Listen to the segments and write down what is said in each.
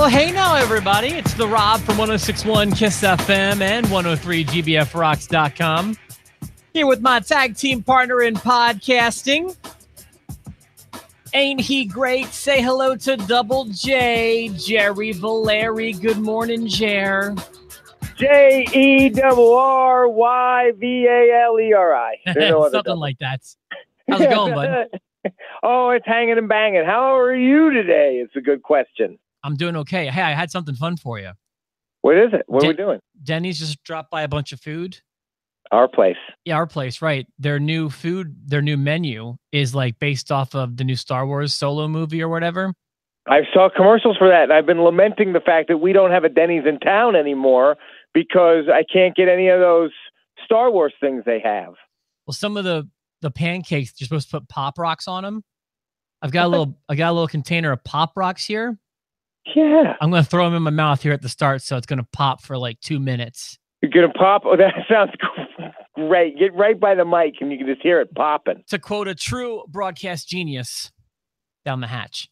Well, hey now, everybody. It's the Rob from 106.1 KISS FM and 103GBFRocks.com. Here with my tag team partner in podcasting. Ain't he great? Say hello to Double J, Jerry Valeri. Good morning, Jer. JERRYVALERI. Something like that. How's it going, bud? Oh, it's hanging and banging. How are you today? It's a good question. I'm doing okay. Hey, I had something fun for you. What is it? What are we doing? Denny's just dropped by a bunch of food. Our place. Yeah, our place, right. Their new menu is like based off of the new Star Wars Solo movie or whatever. I saw commercials for that, and I've been lamenting the fact that we don't have a Denny's in town anymore because I can't get any of those Star Wars things they have. Well, some of the pancakes, you're supposed to put Pop Rocks on them. I got a little container of Pop Rocks here. Yeah. I'm going to throw them in my mouth here at the start, so it's going to pop for like 2 minutes. You're going to pop? Oh, that sounds great. Get right by the mic, and you can just hear it popping. To quote a true broadcast genius, down the hatch.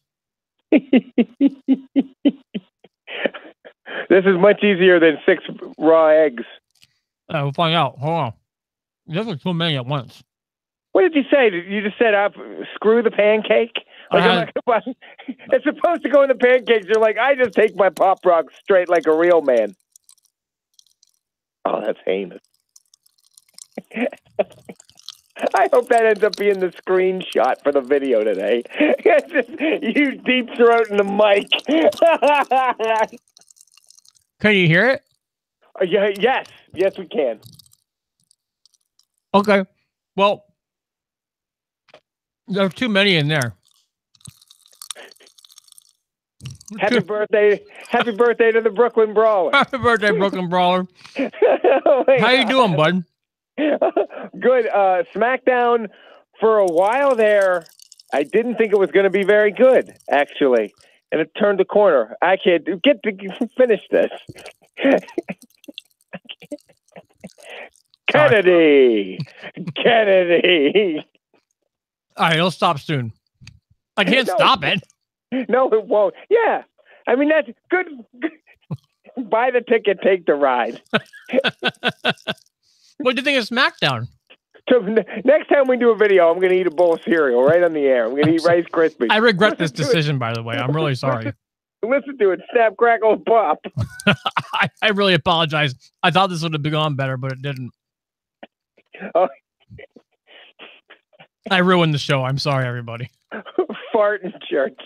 This is much easier than 6 raw eggs. We'll find out. Hold on. There's too many at once. What did you say? You just said, screw the pancake? Like, I'm not gonna buy, it's supposed to go in the pancakes. You're like, I just take my Pop Rocks straight like a real man. Oh, that's heinous. I hope that ends up being the screenshot for the video today. It's just you deep throating the mic. Can you hear it? Yes, we can. Okay. Well, there's too many in there. Happy birthday to the Brooklyn Brawler. Happy birthday, Brooklyn Brawler. Oh, how you doing, bud? Good. SmackDown, for a while there, I didn't think it was going to be very good, actually. And it turned the corner. I can't finish this. Kennedy. All right, it'll stop soon. I can't stop it. No, it won't. Yeah. I mean, that's good. Buy the ticket, take the ride. What do you think of SmackDown? So next time we do a video, I'm going to eat a bowl of cereal right on the air. I'm going to eat Rice Krispies. I regret this decision, by the way. I'm really sorry. Listen to it. Snap, crackle, pop. I really apologize. I thought this would have gone better, but it didn't. Oh. I ruined the show. I'm sorry, everybody. Fart in church.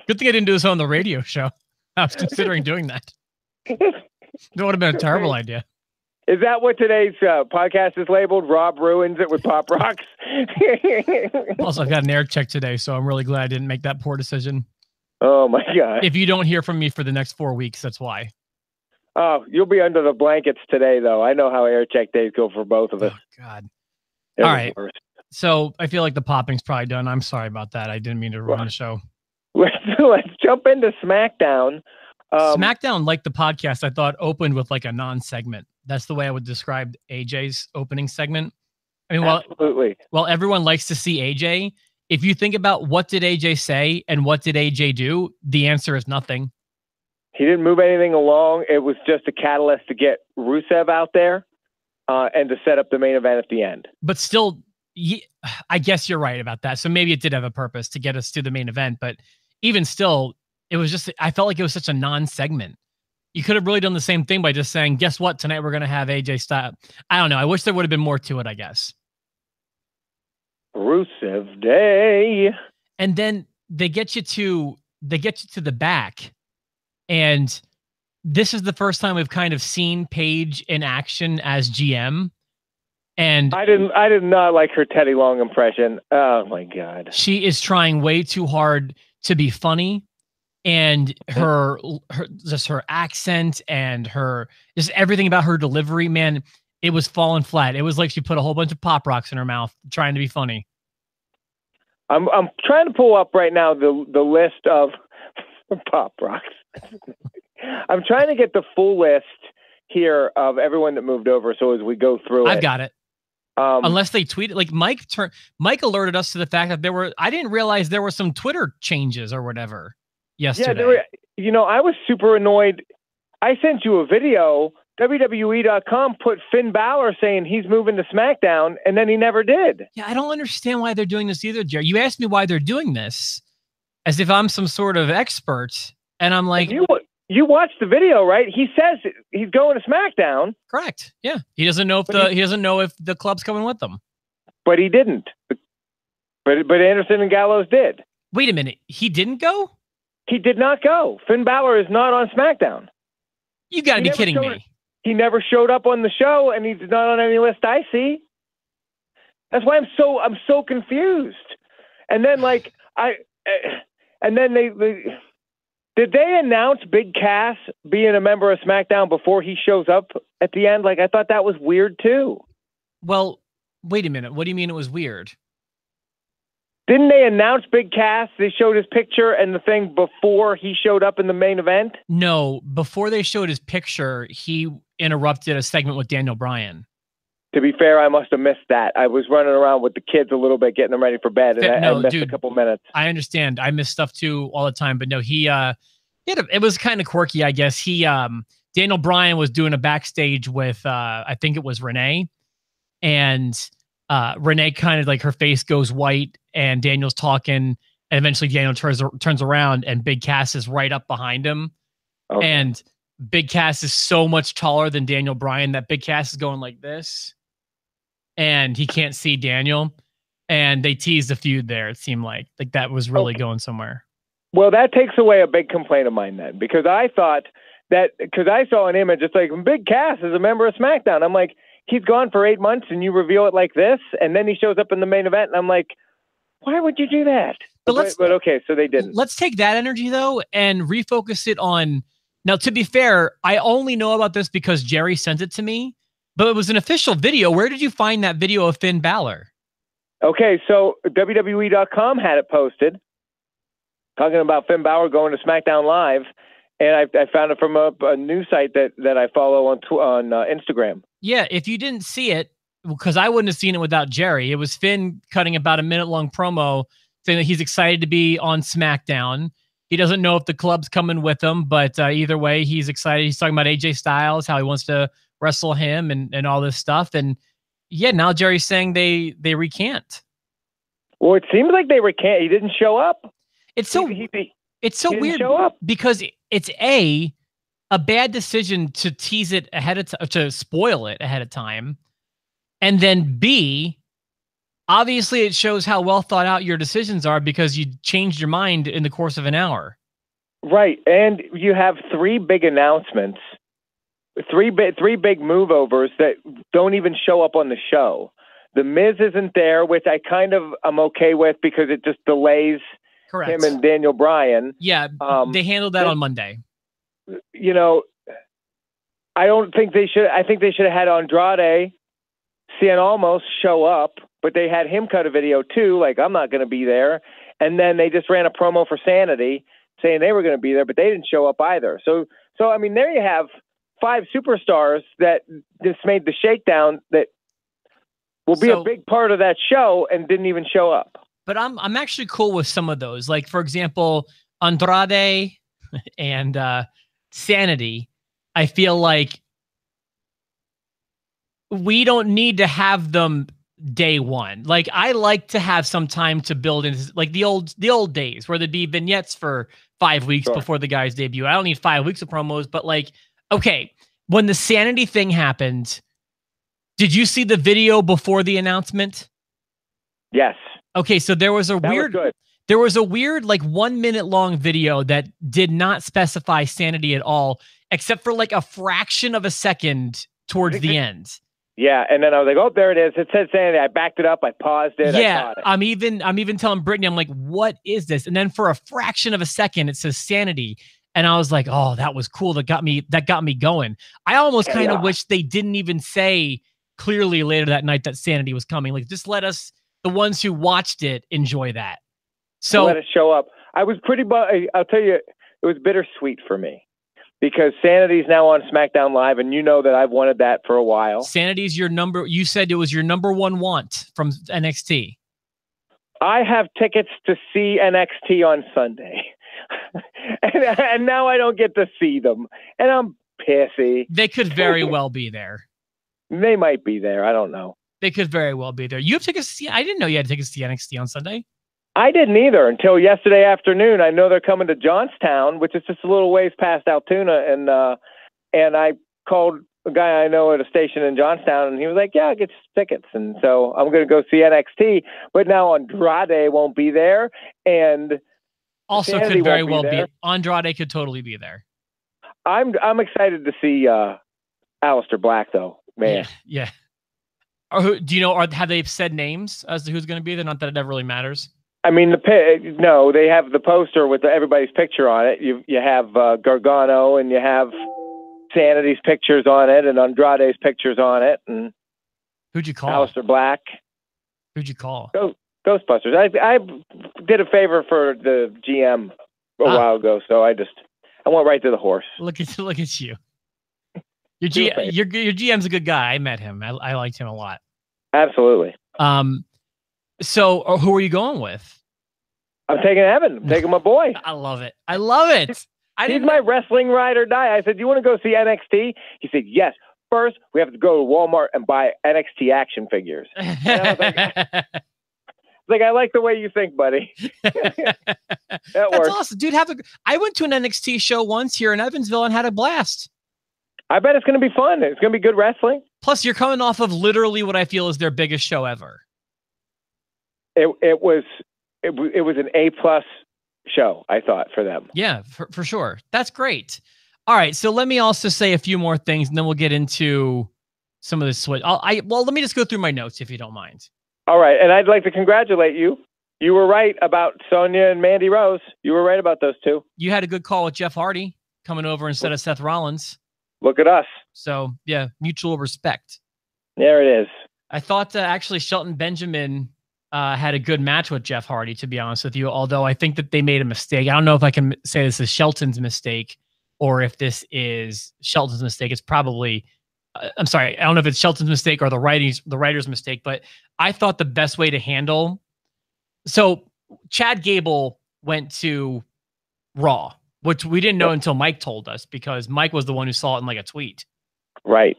Good thing I didn't do this on the radio show. I was considering doing that. That would have been a terrible idea. Is that what today's podcast is labeled? Rob ruins it with Pop Rocks? Also, I've got an air check today, so I'm really glad I didn't make that poor decision. Oh, my God. If you don't hear from me for the next 4 weeks, that's why. Oh, you'll be under the blankets today, though. I know how air check days go for both of us. Oh, God. All right. So I feel like the popping's probably done. I'm sorry about that. I didn't mean to ruin the show. Let's jump into SmackDown. SmackDown, like the podcast, I thought opened with like a non-segment. That's the way I would describe AJ's opening segment. I mean, absolutely. While everyone likes to see AJ, if you think about what did AJ say and what did AJ do, the answer is nothing. He didn't move anything along. It was just a catalyst to get Rusev out there and to set up the main event at the end. But still, I guess you're right about that. So maybe it did have a purpose to get us to the main event, but even still, it was just, I felt like it was such a non-segment. You could have really done the same thing by just saying, guess what? Tonight we're going to have AJ Styles. I don't know. I wish there would have been more to it, I guess. Rusev Day. And then they get you to the back. And this is the first time we've kind of seen Paige in action as GM. And I did not like her Teddy Long impression. Oh my God. She is trying way too hard to be funny, and her accent and her just everything about her delivery, man, it was falling flat. It was like she put a whole bunch of Pop Rocks in her mouth trying to be funny. I'm trying to pull up right now the list of Pop Rocks. I'm trying to get the full list here of everyone that moved over. So as we go through I've got it. Unless they tweeted, like Mike alerted us to the fact that I didn't realize there were some Twitter changes or whatever yesterday. Yeah, you know, I was super annoyed. I sent you a video. WWE.com put Finn Balor saying he's moving to SmackDown, and then he never did. Yeah, I don't understand why they're doing this either, Jerry. You asked me why they're doing this, as if I'm some sort of expert, and I'm like, you watched the video, right? He says he's going to SmackDown. Correct. Yeah, he doesn't know if he doesn't know if the club's coming with them. But he didn't. But Anderson and Gallows did. Wait a minute, he didn't go? He did not go. Finn Balor is not on SmackDown. You got to be kidding me. He never showed up on the show, and he's not on any list I see. That's why I'm so confused. And then they did they announce Big Cass being a member of SmackDown before he shows up at the end? Like, I thought that was weird too. Well, wait a minute. What do you mean it was weird? Didn't they announce Big Cass? They showed his picture and the thing before he showed up in the main event? No, before they showed his picture, he interrupted a segment with Daniel Bryan. To be fair, I must have missed that. I was running around with the kids a little bit, getting them ready for bed, and I missed a couple minutes. I understand. I miss stuff too all the time, but no, it was kind of quirky, I guess. Daniel Bryan was doing a backstage with, I think it was Renee, and Renee kind of like her face goes white, and Daniel's talking, and eventually Daniel turns around, and Big Cass is right up behind him, and Big Cass is so much taller than Daniel Bryan that Big Cass is going like this, and he can't see Daniel, and they teased the feud there. It seemed like that was really going somewhere. Well, that takes away a big complaint of mine then, because I thought that, because I saw an image, it's like Big Cass is a member of SmackDown. I'm like, he's gone for 8 months and you reveal it like this, and then he shows up in the main event, and I'm like, why would you do that? But okay, so they didn't. Let's take that energy though and refocus it on. Now, to be fair, I only know about this because Jerry sent it to me, but it was an official video. Where did you find that video of Finn Balor? Okay, so WWE.com had it posted, talking about Finn Balor going to SmackDown Live, and I found it from a news site that I follow on Instagram. Yeah, if you didn't see it, because I wouldn't have seen it without Jerry, it was Finn cutting about a minute-long promo saying that he's excited to be on SmackDown. He doesn't know if the club's coming with him, but either way, he's excited. He's talking about AJ Styles, how he wants to wrestle him and all this stuff. And yeah, now Jerry's saying they recant. Well, it seems like they recant. He didn't show up. It's so weird because it's a bad decision to tease it ahead of to spoil it ahead of time. And then B, obviously it shows how well thought out your decisions are because you changed your mind in the course of an hour. Right. And you have 3 big announcements, 3 big move-overs that don't even show up on the show. The Miz isn't there, which I'm okay with because it just delays him and Daniel Bryan. Yeah, they handled that on Monday. You know, I think they should have had Andrade Cien almost show up, but they had him cut a video too, like, I'm not going to be there. And then they just ran a promo for Sanity saying they were going to be there, but they didn't show up either. So I mean, there you have 5 superstars that just made the shakedown that will be a big part of that show and didn't even show up. But I'm actually cool with some of those. Like, for example, Andrade and Sanity, I feel like we don't need to have them day one. Like, I like to have some time to build into, like, the old days where there'd be vignettes for 5 weeks before the guys debut. I don't need 5 weeks of promos, but like, okay, when the Sanity thing happened, did you see the video before the announcement? Yes. Okay, so there was a weird like 1 minute long video that did not specify Sanity at all, except for like a fraction of a second towards the end. Yeah, and then I was like, oh, there it is. It said Sanity. I backed it up. I paused it. Yeah, I'm even telling Brittany, I'm like, what is this? And then for a fraction of a second, it says Sanity. And I was like, oh, that was cool. That got me going. I almost kind of wish they didn't even say clearly later that night that Sanity was coming. Like, just let us, the ones who watched it, enjoy that. So let it show up. I was I'll tell you, it was bittersweet for me because Sanity's now on SmackDown Live, and you know that I've wanted that for a while. Sanity's you said it was your number one want from NXT. I have tickets to see NXT on Sunday. and now I don't get to see them, and I'm pissy. They could very well be there. They might be there. I don't know. They could very well be there. You have tickets to see. I didn't know you had tickets to NXT on Sunday. I didn't either until yesterday afternoon. I know they're coming to Johnstown, which is just a little ways past Altoona, and I called a guy I know at a station in Johnstown, and he was like, "Yeah, I'll get tickets." And so I'm going to go see NXT. But now Andrade won't be there, and also Sanity could very won't well be there. be. Andrade could totally be there. I'm excited to see Aleister Black, though, man. Yeah. Or who, do you know? Or have they said names as to who's going to be there? Not that it ever really matters. I mean, no, they have the poster with everybody's picture on it. You have Gargano, and you have Sanity's pictures on it, and Andrade's pictures on it, and who'd you call? Aleister Black. Who'd you call? Ghostbusters. I did a favor for the GM a while ago, so I went right to the horse. Look at you. Your GM's a good guy. I met him. I liked him a lot. Absolutely. So who are you going with? I'm taking Evan. I'm taking my boy. I love it. He's my wrestling ride or die. I said, "You want to go see NXT?" He said, "Yes. First, we have to go to Walmart and buy NXT action figures." And I was like, I like the way you think, buddy. That's works. Awesome, dude. I went to an NXT show once here in Evansville and had a blast. I bet it's going to be fun. It's going to be good wrestling. Plus, you're coming off of literally what I feel is their biggest show ever. It was an A+ show, I thought, for them. Yeah, for sure. That's great. All right, so let me also say a few more things, and then we'll get into some of the switch. Well, let me just go through my notes if you don't mind. All right, and I'd like to congratulate you. You were right about Sonya and Mandy Rose. You were right about those two. You had a good call with Jeff Hardy coming over instead of Seth Rollins. Look at us. So, yeah, mutual respect. There it is. I thought actually Shelton Benjamin had a good match with Jeff Hardy, to be honest with you, although I think that they made a mistake. I don't know if I can say this is Shelton's mistake or if this is Shelton's mistake. It's probably, I'm sorry, I don't know if it's Shelton's mistake or the writer's mistake, but I thought the best way to handle. So Chad Gable went to Raw, which we didn't know until Mike told us, because Mike was the one who saw it in like a tweet. Right.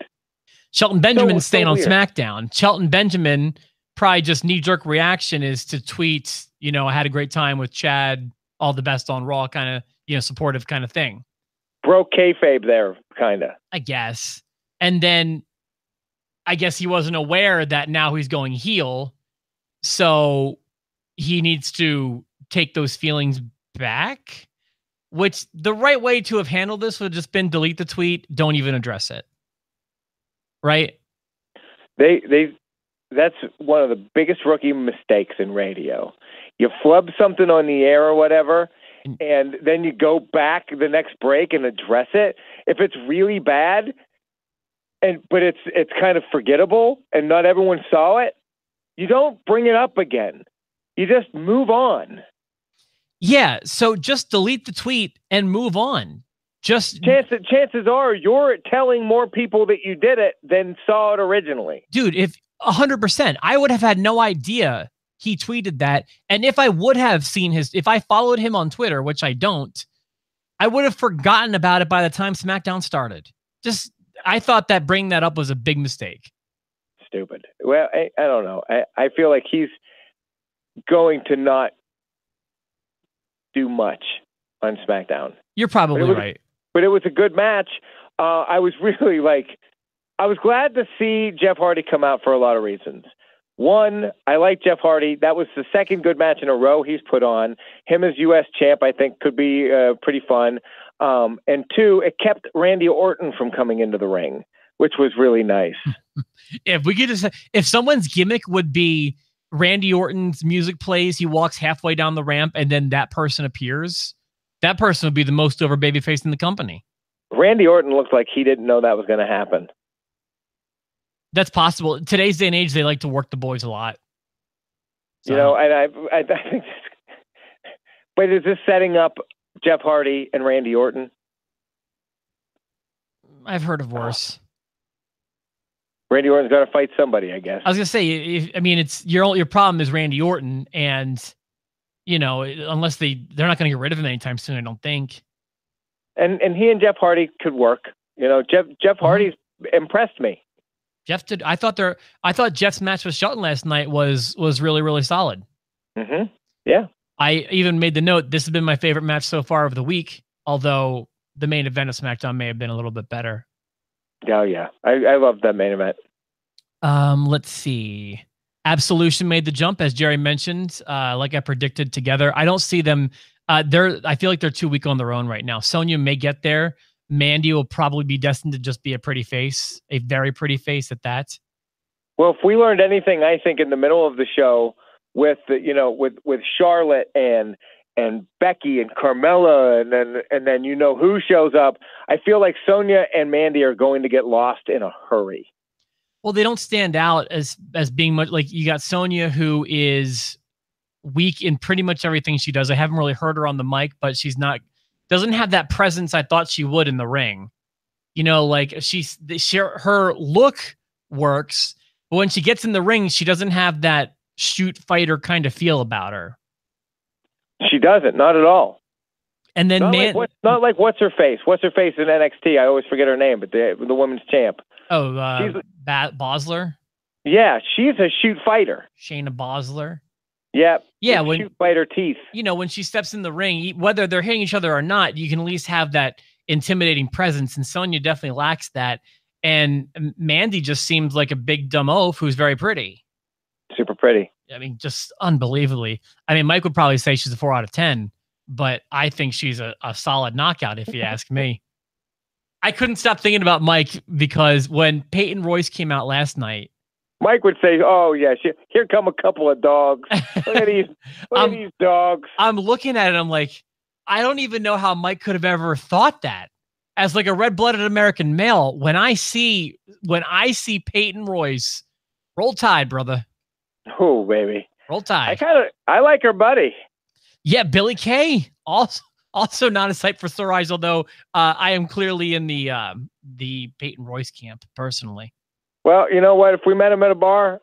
Shelton Benjamin staying on SmackDown. Shelton Benjamin, probably just knee-jerk reaction is to tweet, I had a great time with Chad, all the best on Raw, kind of, supportive kind of thing. Broke kayfabe there, kind of. I guess. And then I guess he wasn't aware that now he's going heel, so he needs to take those feelings back, which the right way to have handled this would have just been delete the tweet, don't even address it. Right? That's one of the biggest rookie mistakes in radio. You flub something on the air or whatever, and then you go back the next break and address it. If it's really bad, but it's kind of forgettable and not everyone saw it, you don't bring it up again. You just move on. Yeah, so just delete the tweet and move on. Just chances are you're telling more people that you did it than saw it originally. Dude, if 100%, I would have had no idea he tweeted that. And if I would have seen if I followed him on Twitter, which I don't, I would have forgotten about it by the time SmackDown started. I thought that bringing that up was a big mistake. Stupid. Well, I don't know. I feel like he's going to not do much on SmackDown. You're probably right. But it was a good match. I was really I was glad to see Jeff Hardy come out for a lot of reasons. One, I like Jeff Hardy. That was the second good match in a row he's put on. Him as U.S. champ, I think, could be pretty fun. And two, it kept Randy Orton from coming into the ring, which was really nice. If someone's gimmick would be Randy Orton's music plays, he walks halfway down the ramp, and then that person appears, that person would be the most over babyface in the company. Randy Orton looked like he didn't know that was going to happen. That's possible. Today's day and age, they like to work the boys a lot. So. And I think. But is this setting up Jeff Hardy and Randy Orton? I've heard of worse. Randy Orton's got to fight somebody, I guess. I was gonna say, it's your problem is Randy Orton, and You know, unless they're not going to get rid of him anytime soon, I don't think. And he and Jeff Hardy could work. You know, Jeff Hardy's impressed me. Jeff did. I thought Jeff's match with Shelton last night was really, really solid. Yeah. I even made the note, this has been my favorite match so far of the week, although the main event of SmackDown may have been a little bit better. Oh yeah. I love that main event. Let's see. Absolution made the jump, as Jerry mentioned, like I predicted, together. I don't see them. I feel like they're too weak on their own right now. Sonya may get there. Mandy will probably be destined to just be a pretty face, a very pretty face at that. Well, if we learned anything, I think in the middle of the show with with Charlotte and Becky and Carmella and then who shows up, I feel like Sonya and Mandy are going to get lost in a hurry. Well, they don't stand out as being much like you got Sonya, who is weak in pretty much everything she does. I haven't really heard her on the mic, but doesn't have that presence I thought she would in the ring. You know, like her look works, but when she gets in the ring, she doesn't have that shoot fighter kind of feel about her. She doesn't, not at all. And then not like what's her face? What's her face in NXT? I always forget her name, but the women's champ. Oh, she's Baszler. Yeah, she's a shoot fighter. Shayna Baszler. Yeah, when shoot fighter teeth. You know, when she steps in the ring, whether they're hitting each other or not, you can at least have that intimidating presence. And Sonya definitely lacks that. And Mandy just seems like a big dumb oaf who's very pretty. Super pretty. I mean, just unbelievably. I mean, Mike would probably say she's a 4 out of 10, but I think she's a solid knockout if you ask me. I couldn't stop thinking about Mike because when Peyton Royce came out last night, Mike would say, "Oh yeah, here come a couple of dogs. Look at these dogs." I'm looking at it. I'm like, I don't even know how Mike could have ever thought that. As like a red-blooded American male, when I see Peyton Royce, roll Tide, brother. Oh baby, roll Tide. I like her buddy. Yeah, Billy Kay also not a sight for sore eyes. Although I am clearly in the Peyton Royce camp personally. Well, you know what? If we met him at a bar,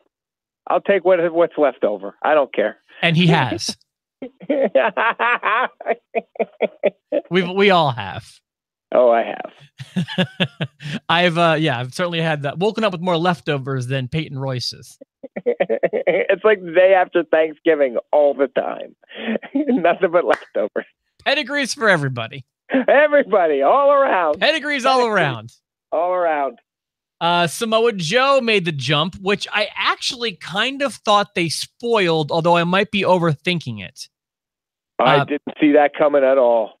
I'll take what's left over. I don't care. And he has. we all have. Oh, I have. I've certainly had that. Woken up with more leftovers than Peyton Royce's. It's like the day after Thanksgiving all the time. Nothing but leftovers. Pedigrees for everybody. Everybody, all around. Pedigrees all around. All around. Samoa Joe made the jump, which I actually kind of thought they spoiled, although I might be overthinking it. I didn't see that coming at all.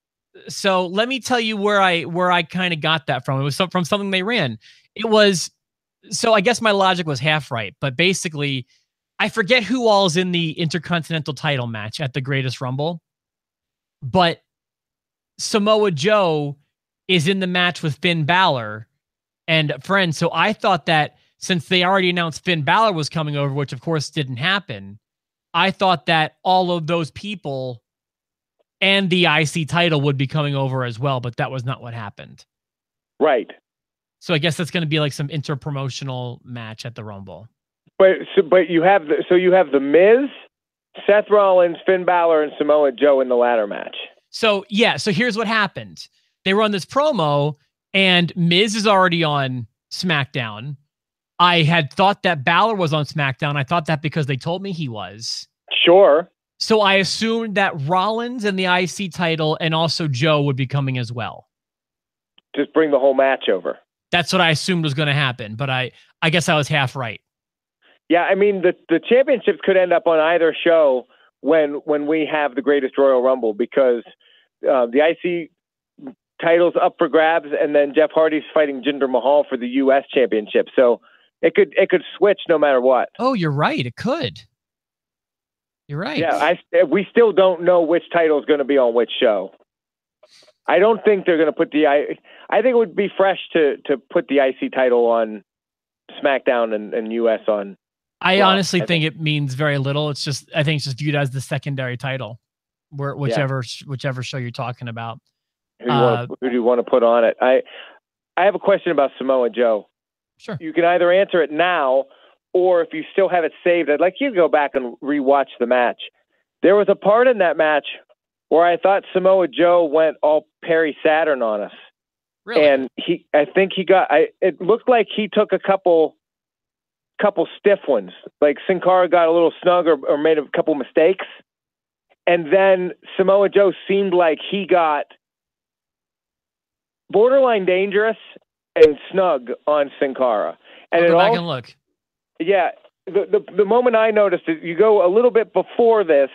So let me tell you where I kind of got that from. It was from something they ran. It was, so I guess my logic was half right, but basically, I forget who all is in the Intercontinental title match at the Greatest Rumble, but Samoa Joe is in the match with Finn Balor and friends. So I thought that since they already announced Finn Balor was coming over, which of course didn't happen, I thought that all of those people and the IC title would be coming over as well, but that was not what happened. Right. So I guess that's going to be like some inter-promotional match at the Rumble. But you have the Miz, Seth Rollins, Finn Balor, and Samoa Joe in the ladder match. So yeah, so here's what happened. They run this promo, and Miz is already on SmackDown. I had thought that Balor was on SmackDown. I thought that because they told me he was. Sure. So I assumed that Rollins and the IC title and also Joe would be coming as well. Just bring the whole match over. That's what I assumed was going to happen, but I guess I was half right. Yeah, I mean, the championships could end up on either show when we have the Greatest Royal Rumble, because the IC title's up for grabs, and then Jeff Hardy's fighting Jinder Mahal for the U.S. championship. So it could switch no matter what. Oh, you're right. It could. You're right. Yeah, we still don't know which title is going to be on which show. I don't think they're going to put I think it would be fresh to put the IC title on SmackDown and US on. I honestly think it means very little. I think it's just viewed as the secondary title, whichever show you're talking about. Who do you want to put on it? I have a question about Samoa Joe. Sure. You can either answer it now, or if you still have it saved, I'd like you to go back and rewatch the match. There was a part in that match where I thought Samoa Joe went all Perry Saturn on us. Really? And I think he got, it looked like he took a couple stiff ones. Like Sin Cara got a little snug or made a couple mistakes. And then Samoa Joe seemed like he got borderline dangerous and snug on Sin Cara. And I'll go back and look. Yeah. The moment I noticed it, you go a little bit before this,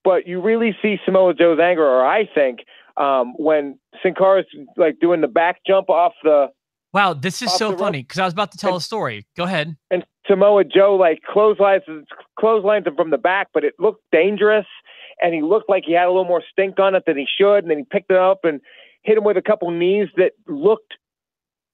but you really see Samoa Joe's anger, or I think, when Sin Cara's like doing the back jump off the. Wow, this is so funny because I was about to tell a story. Go ahead. And Samoa Joe like clotheslines him from the back, but it looked dangerous, and he looked like he had a little more stink on it than he should, and then he picked it up and hit him with a couple knees that looked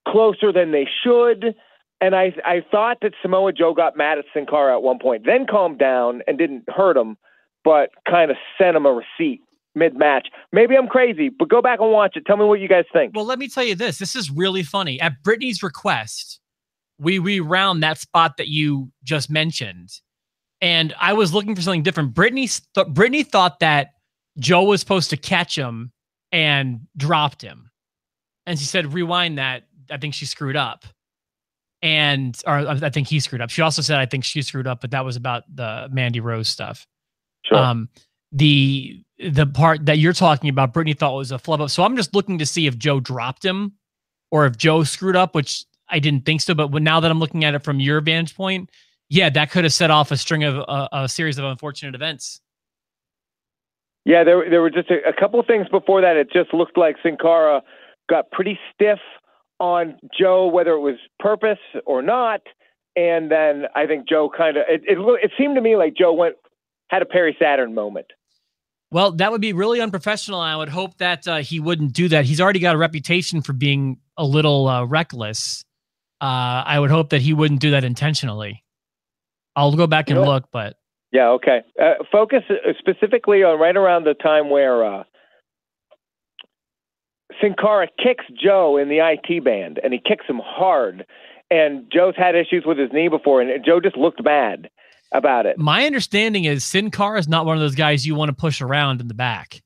closer than they should. And I thought that Samoa Joe got mad at Sin Cara at one point, then calmed down and didn't hurt him, but kind of sent him a receipt mid-match. Maybe I'm crazy, but go back and watch it. Tell me what you guys think. Well, let me tell you this. This is really funny. At Brittany's request, we rewound that spot that you just mentioned, and I was looking for something different. Brittany thought that Joe was supposed to catch him and dropped him, and she said, rewind that. I think she screwed up. Or I think he screwed up. She also said, I think she screwed up, but that was about the Mandy Rose stuff. Sure. The part that you're talking about, Brittany thought was a flub up. So I'm just looking to see if Joe dropped him or if Joe screwed up, which I didn't think so. But now that I'm looking at it from your vantage point, yeah, that could have set off a string of a series of unfortunate events. Yeah, there were just a couple of things before that. It just looked like Sin Cara got pretty stiff on Joe, whether it was purpose or not. And then I think Joe kind of, it seemed to me like Joe had a Perry Saturn moment. Well, that would be really unprofessional. I would hope that he wouldn't do that. He's already got a reputation for being a little reckless. I would hope that he wouldn't do that intentionally. I'll go back and look, but. Yeah, okay. Focus specifically on right around the time where Sin Cara kicks Joe in the IT band, and he kicks him hard. And Joe's had issues with his knee before, and Joe just looked mad about it. My understanding is Sin Cara is not one of those guys you want to push around in the back.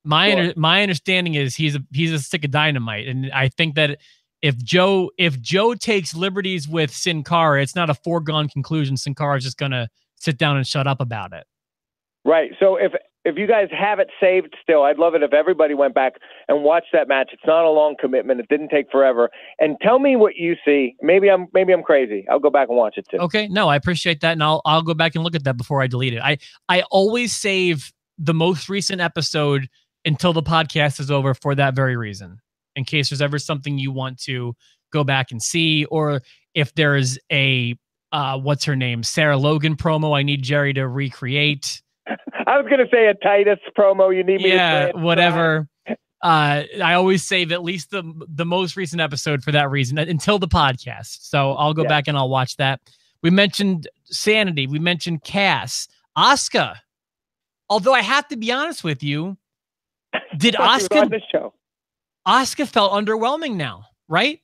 My understanding is he's a stick of dynamite, and I think that if Joe takes liberties with Sin Cara, it's not a foregone conclusion. Sin Cara is just gonna sit down and shut up about it. Right. So if you guys have it saved still, I'd love it if everybody went back and watched that match. It's not a long commitment. It didn't take forever. And tell me what you see. Maybe I'm crazy. I'll go back and watch it too. Okay. No, I appreciate that. And I'll go back and look at that before I delete it. I always save the most recent episode until the podcast is over for that very reason. In case there's ever something you want to go back and see, or if there's a, what's her name? Sarah Logan promo I need Jerry to recreate. I was going to say a Titus promo. You need me to whatever. I always save at least the most recent episode for that reason until the podcast. So I'll go back and I'll watch that. We mentioned Sanity. We mentioned Cass. Asuka. Although I have to be honest with you, did Asuka on this show? Asuka felt underwhelming now, right?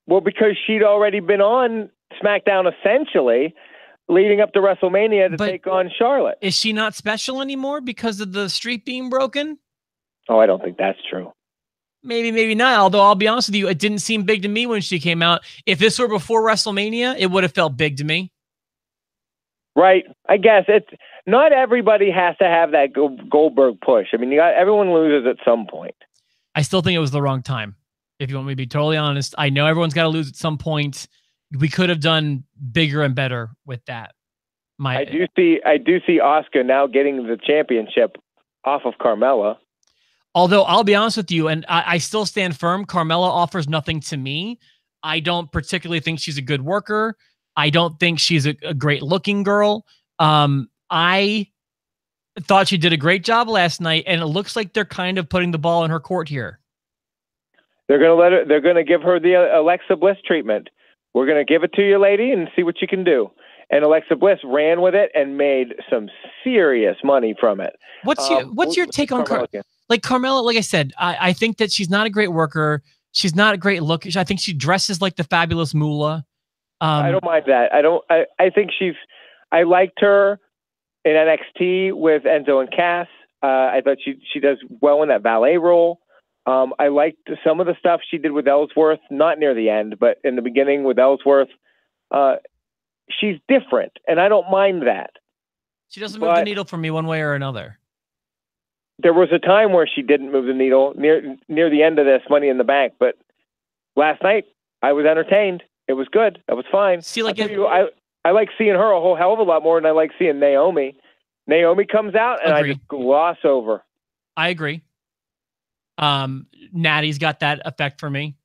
Well, because she'd already been on SmackDown essentially leading up to WrestleMania to take on Charlotte. Is she not special anymore because of the streak being broken? Oh, I don't think that's true. Maybe not. Although I'll be honest with you, it didn't seem big to me when she came out. If this were before WrestleMania, it would have felt big to me. Right. I guess it's not everybody has to have that Goldberg push. I mean, everyone loses at some point. I still think it was the wrong time. If you want me to be totally honest, I know everyone's got to lose at some point. We could have done bigger and better with that. I do see Asuka now getting the championship off of Carmella. Although I'll be honest with you, and I still stand firm, Carmella offers nothing to me. I don't particularly think she's a good worker. I don't think she's a great looking girl. I thought she did a great job last night, and it looks like they're kind of putting the ball in her court here. They're going to give her the Alexa Bliss treatment. We're going to give it to you, lady, and see what you can do. And Alexa Bliss ran with it and made some serious money from it. What's your take on Carmella? Like Carmella, like I said, I think that she's not a great worker. She's not a great look. I think she dresses like the fabulous Moolah. I don't mind that. I think I liked her in NXT with Enzo and Cass. I thought she does well in that valet role. I liked some of the stuff she did with Ellsworth, not near the end, but in the beginning with Ellsworth. She's different, and I don't mind that. She doesn't move the needle for me one way or another. There was a time where she didn't move the needle near the end of this Money in the Bank, but last night I was entertained. It was good. That was fine. See, like I like seeing her a whole hell of a lot more than I like seeing Naomi. Naomi comes out and I just gloss over. I agree. Natty's got that effect for me.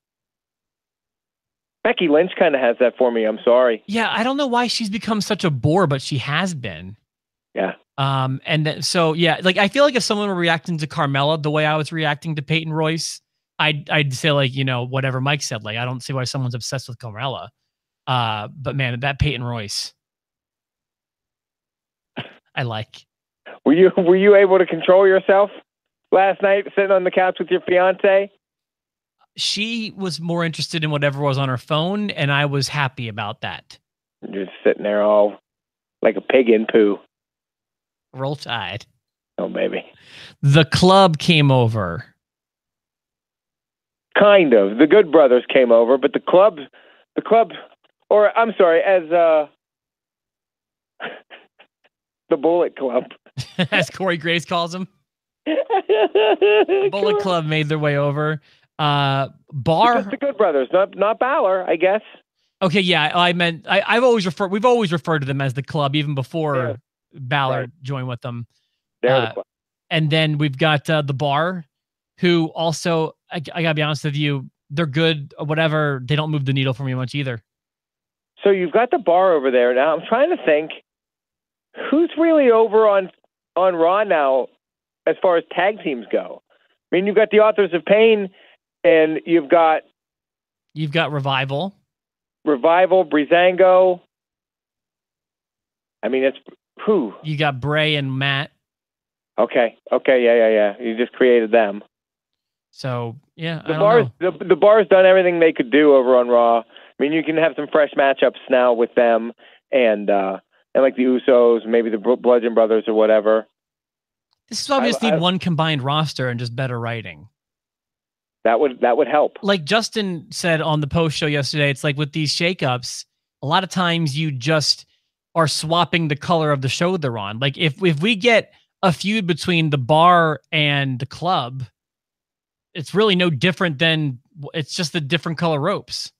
Becky Lynch kind of has that for me. I'm sorry. Yeah, I don't know why she's become such a bore, but she has been. Yeah. And then, so yeah, like I feel like if someone were reacting to Carmella the way I was reacting to Peyton Royce, I'd say like, you know, whatever Mike said, like I don't see why someone's obsessed with Carmella. But man, that Peyton Royce, I like. Were you able to control yourself last night sitting on the couch with your fiance? She was more interested in whatever was on her phone, and I was happy about that. Just sitting there all like a pig in poo. Roll Tide. Oh, baby. The Club came over. Kind of. The Good Brothers came over, but the club, or I'm sorry, as the Bullet Club. As Corey Graves calls them. The Bullet Club made their way over. Just the Good Brothers, not Balor, I guess. Okay, yeah, I meant we've always referred to them as the Club even before Balor joined with them. They're the Club. And then we've got the Bar, who also I gotta be honest with you, they're good or whatever. They don't move the needle for me much either. So you've got the Bar over there. Now I'm trying to think who's really over on Raw now as far as tag teams go. I mean, you've got the Authors of Pain, and you've got Revival, Breezango. I mean, it's who? You got Bray and Matt. Okay, yeah. You just created them. So yeah, the Bar's done everything they could do over on Raw. I mean, you can have some fresh matchups now with them and like the Usos, maybe the Bludgeon Brothers or whatever. This is why we just need one combined roster and just better writing. That would help. Like Justin said on the post show yesterday, it's like with these shakeups, a lot of times you just are swapping the color of the show they're on. Like if we get a feud between the Bar and the Club, it's really no different than it's just the different color ropes.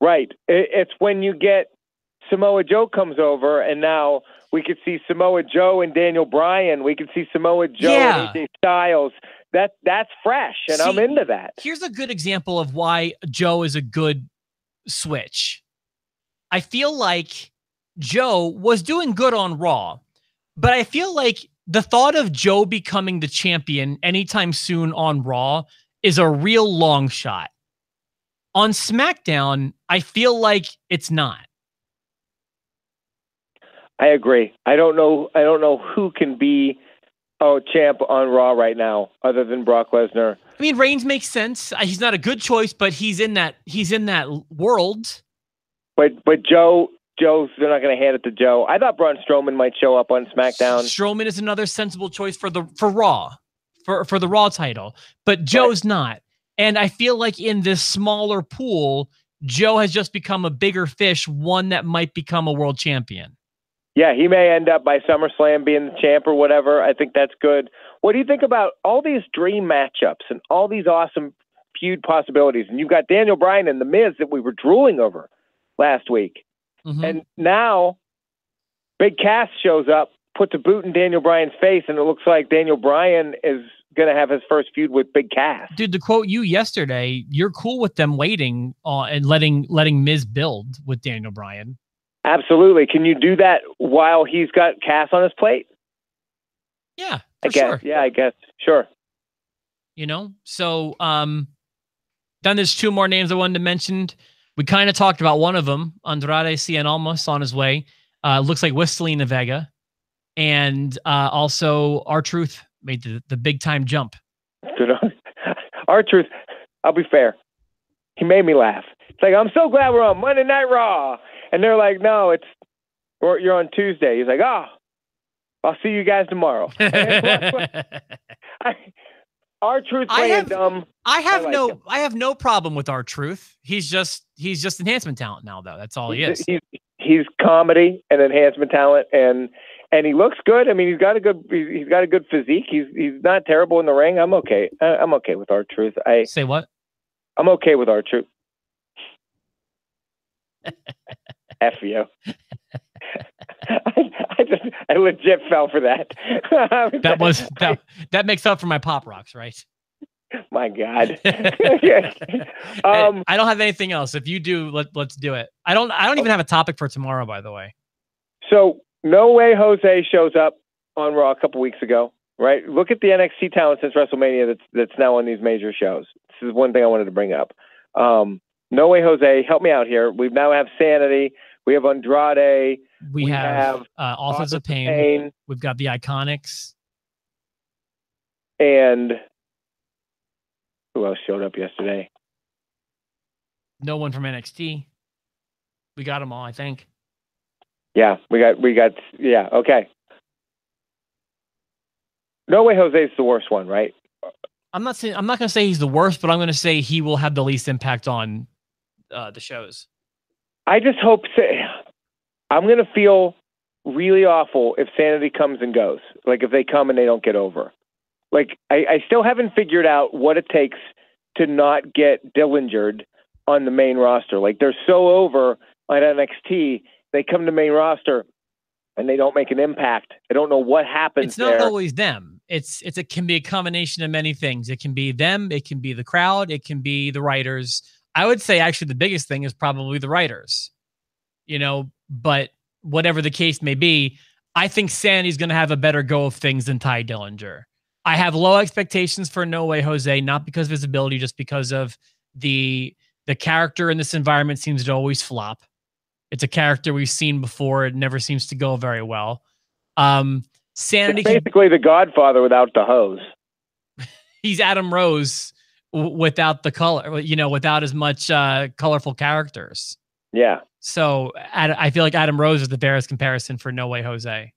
Right. It's when you get Samoa Joe comes over, and now we could see Samoa Joe and Daniel Bryan. We could see Samoa Joe and AJ Styles. That's fresh, and I'm into that. Here's a good example of why Joe is a good switch. I feel like Joe was doing good on Raw, but I feel like the thought of Joe becoming the champion anytime soon on Raw is a real long shot. On SmackDown, I feel like it's not. I agree. I don't know who can be champ on Raw right now other than Brock Lesnar. I mean, Reigns makes sense. He's not a good choice, but he's in that world. But Joe's they're not going to hand it to Joe. I thought Braun Strowman might show up on SmackDown. Strowman is another sensible choice for Raw, for the Raw title, but Joe's not. And I feel like in this smaller pool, Joe has just become a bigger fish, one that might become a world champion. Yeah, he may end up by SummerSlam being the champ or whatever. I think that's good. What do you think about all these dream matchups and all these awesome feud possibilities? And you've got Daniel Bryan and The Miz that we were drooling over last week. Mm-hmm. And now Big Cass shows up, puts a boot in Daniel Bryan's face, and it looks like Daniel Bryan is going to have his first feud with Big Cass. Dude, to quote you yesterday, you're cool with them waiting and letting Miz build with Daniel Bryan. Absolutely. Can you do that while he's got Cass on his plate? Yeah, I guess. Sure. Yeah, I guess. Sure. You know, so then there's two more names I wanted to mention. We kind of talked about one of them, Andrade Cien Almas on his way. Looks like with Selena Vega. And also R-Truth made the big time jump. R-Truth, I'll be fair. He made me laugh. It's like, I'm so glad we're on Monday Night Raw. And they're like, no, you're on Tuesday. He's like, I'll see you guys tomorrow. R-Truth playing dumb. I have no problem with R-Truth. He's just enhancement talent now, though. That's all he is. He's comedy and enhancement talent, and he looks good. I mean, he's got a good physique. He's not terrible in the ring. I'm okay. I'm okay with R-Truth. Say what? I'm okay with R-Truth. F you. I legit fell for that. That makes up for my pop rocks, right? My God. I don't have anything else. If you do, let's do it. I don't even have a topic for tomorrow, by the way. So No Way Jose shows up on Raw a couple weeks ago, right? Look at the NXT talent since WrestleMania that's now on these major shows. This is one thing I wanted to bring up. No Way Jose, help me out here. We now have Sanity. We have Andrade. We have Authors of Pain. We've got the Iconics. And who else showed up yesterday? No one from NXT. We got them all, I think. Yeah, we got. Yeah, okay. No Way Jose is the worst one, right? I'm not going to say he's the worst, but I'm going to say he will have the least impact on the shows. I just hope. I'm going to feel really awful if Sanity comes and goes. Like if they come and they don't get over. Like I still haven't figured out what it takes to not get Dillingered on the main roster. Like they're so over at NXT, they come to main roster and they don't make an impact. I don't know what happens. It's not always them. It can be a combination of many things. It can be them. It can be the crowd. It can be the writers. I would say actually the biggest thing is probably the writers, but whatever the case may be, I think Sanity's going to have a better go of things than Ty Dillinger. I have low expectations for No Way Jose, not because of his ability, just because of the character in this environment seems to always flop. It's a character we've seen before. It never seems to go very well. Sanity, it's basically the Godfather without the hose. He's Adam Rose without the color, without as much colorful characters. Yeah. So I feel like Adam Rose is the fairest comparison for No Way Jose.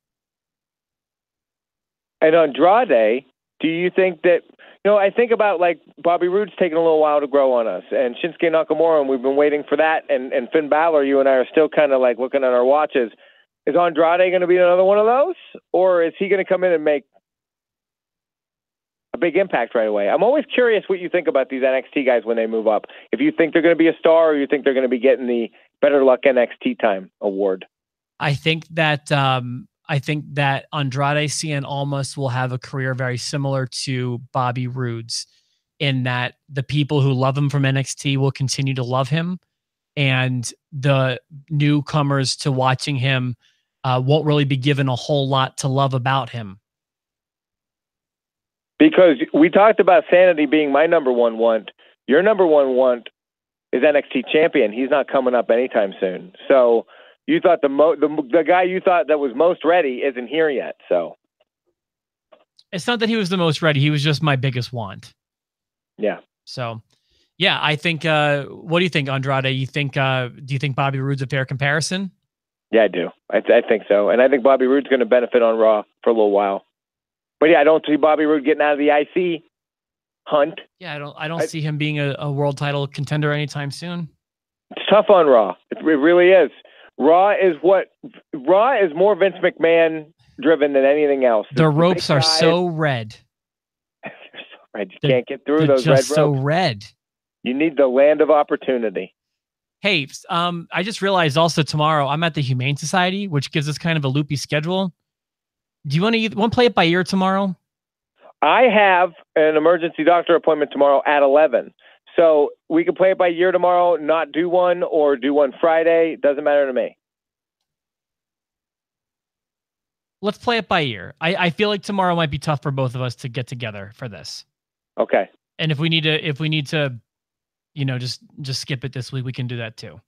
And Andrade, do you think that, I think about like Bobby Roode's taking a little while to grow on us, and Shinsuke Nakamura, and we've been waiting for that, and Finn Balor, you and I are still kind of like looking at our watches. Is Andrade going to be another one of those, or is he going to come in and make a big impact right away? I'm always curious what you think about these NXT guys when they move up. If you think they're going to be a star, or you think they're going to be getting the Better Luck NXT Time award. I think that Andrade Cien Almas will have a career very similar to Bobby Roode's, in that the people who love him from NXT will continue to love him, and the newcomers to watching him won't really be given a whole lot to love about him. Because we talked about Sanity being my number one want. Your number one want is NXT champion. He's not coming up anytime soon. So you thought the guy you thought that was most ready isn't here yet. So it's not that he was the most ready. He was just my biggest want. Yeah. So, yeah, I think. What do you think, Andrade? Do you think Bobby Roode's a fair comparison? Yeah, I do. I think so, and I think Bobby Roode's going to benefit on Raw for a little while. But yeah, I don't see Bobby Roode getting out of the IC hunt. Yeah, I don't see him being a world title contender anytime soon. It's tough on Raw. It really is. Raw is more Vince McMahon driven than anything else. The ropes are so red. They're so red. You can't get through those red ropes. So red. You need the land of opportunity. Hey, I just realized also tomorrow I'm at the Humane Society, which gives us kind of a loopy schedule. Do you want to play it by ear tomorrow? I have an emergency doctor appointment tomorrow at 11. So we can play it by ear tomorrow, not do one, or do one Friday. Doesn't matter to me. Let's play it by ear. I feel like tomorrow might be tough for both of us to get together for this. Okay. And if we need to, just skip it this week, we can do that too.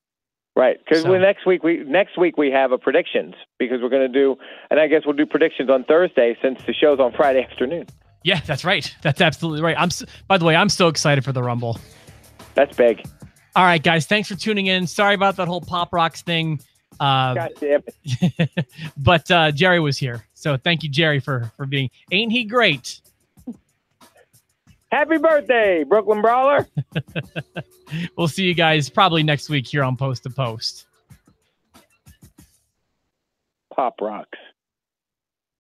Right, because next week we have a predictions, because we're going to do, and I guess we'll do predictions on Thursday since the show's on Friday afternoon. Yeah, that's right. That's absolutely right. By the way, I'm so excited for the Rumble. That's big. All right, guys, thanks for tuning in. Sorry about that whole Pop Rocks thing. God damn it. But Jerry was here. So thank you, Jerry, for being. Ain't he great? Happy birthday, Brooklyn Brawler. We'll see you guys probably next week here on Post to Post. Pop rocks.